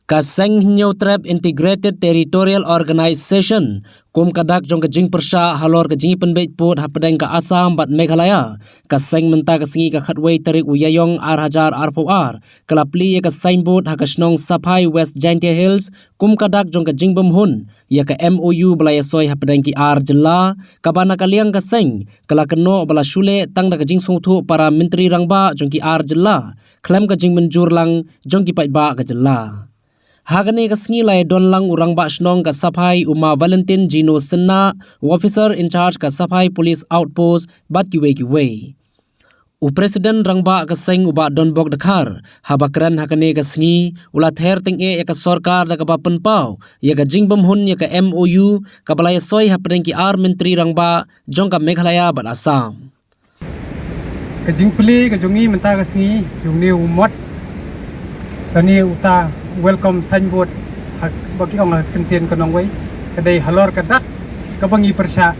Kaseng Hinyo Trap Integrated Territorial Organization kum kadak jong kajing persha halor kajing penbeit put hapadeng ka Assam bat Meghalaya kaseng menta kasengi ka khatway tarik uyayong ar kalapli ya ka signboard ha kasnong Sapai West Jaintia Hills kum kadak jong kajing bumhun ya ka MOU balaya soy hapadeng ki ar jela kabana kaliang kaseng kala keno bala shule tang da kajing sungthu para menteri rangba jong ki ar jela klem kajing menjur lang jong ki pai ba ka jela. Hagani kasngi lai don lang urang ba shnong ka Sapai Uma Valentin Gino Senna, officer in charge ka Sapai Police Outpost bat kiwe. Presiden rangba kaseng uba don bok dakar, habakran hagani kasngi ulat her ting ya ka sorkar da ka bapen pau, ya ka jingbam hun ya ka MOU ka balaya soy hapdeng ki ar menteri rangba jong ka Meghalaya bat Assam. Ka jingpli ka jongi menta kasngi yung ni umot tani uta welcome signboard bagi orang kentian konong way kadai halor kadak kabangi persya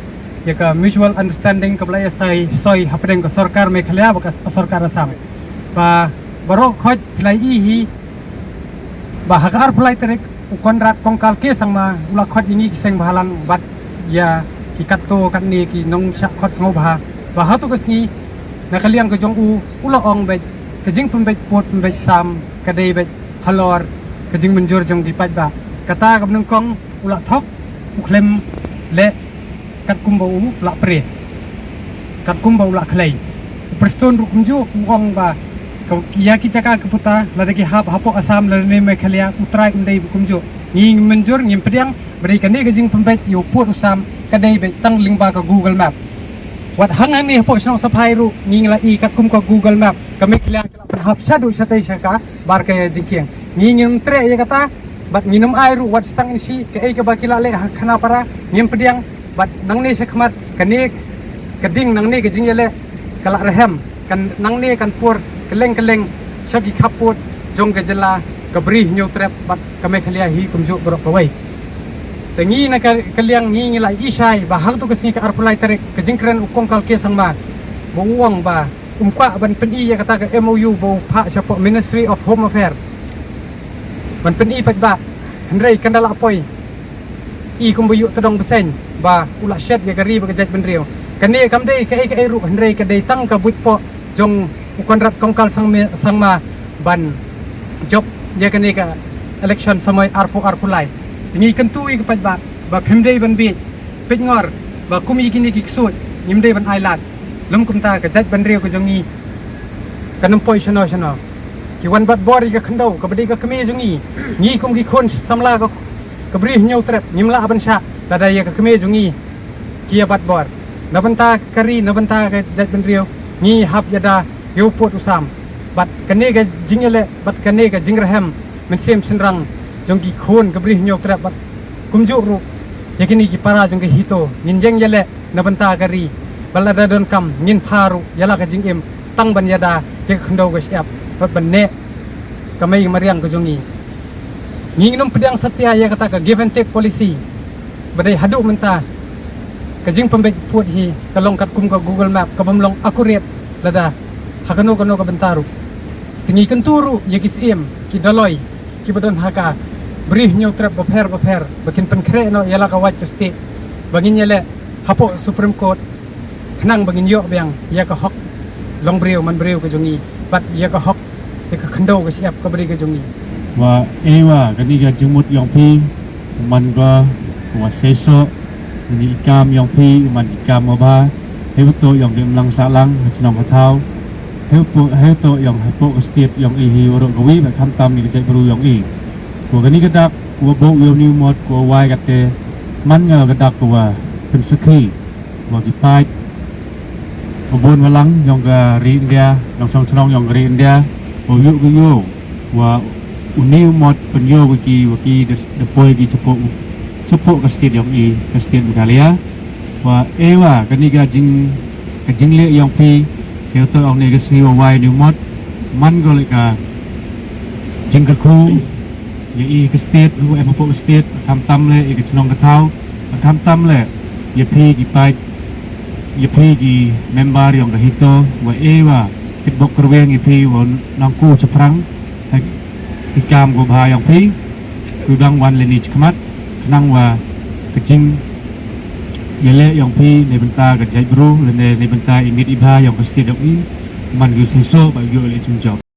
ya ka mutual understanding ka balaya soy hapdeng ka sarkar Meghalaya baka sarkar Assam ba barok khoj filai hi ba hakar filai terek konrat kongkal ke sangma ula khoj ini seng bahalang bat ya ki katto kan ni ki nong syak khoj ngau bah ba hatu kasngi nakaliang ka jong ula ong bet kajing pembet pot pembet sam kadai bet halor kajing menjur jong di pajba kata kabneng kong ulak thok uklem le kat kumbau ulak pre kat kumbau ulak klei preston rukumju uong ba kia ki caka keputa ladaki hapok Assam ladane Meghalaya utrai undai kumju nging menjur ngim pediang beri kane kajing pembet yo pot usam kadai bet tang lingba ka Google Map wat hangan ni hapok snong Sapai ru nging la I kat kum ka Google Map ka Meghalaya kelap hap syadu satai syaka bar kaya jingkiang ngingin tre ya kata bat minum air wat stang isi ke ai ke bakila le khana para ngim pediang bat nang ne sekmat kane keding nang ne ke jing le kala rehem kan nang ne kan pur keleng sagi khaput jong ke jela ke bri nyu trap bat ke Meghalaya hi kumju borok bawai tengi na kaliang ngi la isai ba hang tu kesni ke arpulai tarik ke jing kren ukong kal ke sangma bo uang ba umpa ban peni ya kata ke MOU bo pha siapa Ministry of Home Affairs ban peni pat ba hendrai kandala apoi I kumbuyu tedong besen ba ula shed ya gari ba kejat benriu kane kamdei ke ru hendrai ke dei tang ka buitpo jong konrat kongkal sangma ban job ya kane ka election samai arpulai tingi kentui ke pat ba phemdei ban bi pengor ba kumi gini giksut nimdei ban island lum kumta kejat benriu ke jongi kanempoi sono ki wan bat bori ka khandau ka badi ka keme jungi ngi kum ki khon samla ka kabri nyau trap nimla aban sha tada ya ka keme jungi ki bat bor nabanta kari nabanta ka jat benriu ngi hap yada yo pot usam bat kane ka jingele bat kane ka jingrahem men sem senrang jongi khon kabri nyau trap bat kumju ru yakini ki para jongi hito ninjeng yele nabanta kari balada don kam nin paru yala ka jingem tang ban yada ke khandau ka siap pat benne kamay mariang kujongi nginginom pedang setia ya kata ka give and take policy badai hadu menta kajing pembek put hi kalong kat kum ka Google Map ka bamlong accurate lada hakano ka bentaru tingi kenturu ya kisim ki daloy ki badon haka brih nyaw trap baper bakin penkre no yala ka wat pasti bangin yele hapo Supreme Court kenang bangin yo biang ya ka hok long breu man breu kujongi pat ya ka hok ka khandau ka siap ka beri ka jongi wa ewa kani ga jumut yong pi man ga wa seso ni ikam yong pi man ikam ba heu to yong dim lang sa lang chnong ka thau heu to yong hapo stiep yong I hi ro ga wi ba kham tam ni jai bru yong I ko kani ga dak ko bo yo ni mod ko wai ka te man ga dak ko wa pen sakhi wa ki pai ko bon walang yong ga ri India yong song chnong yong ri India yo wa uniu mod penyo wiki de poi ki cepo ka state yong I ka state Meghalaya wa ewa kani ga jing le yong pi keu to ong ne ga sni wa wai new mod man go le ka jing ka khu ye I ka state ru e po state kam tam le I ka chnong ka thau kam tam le ye pi ki pai ye pi ki member yong ka hito wa ewa kitbok kerweng ipi won nangku ceprang ikam go bha yang pi tudang wan leni chkmat kenang wa kejing yele yang pi ne benta ka jai bro le ne benta imit ibha yang pasti dok i man gu seso ba yu le chung job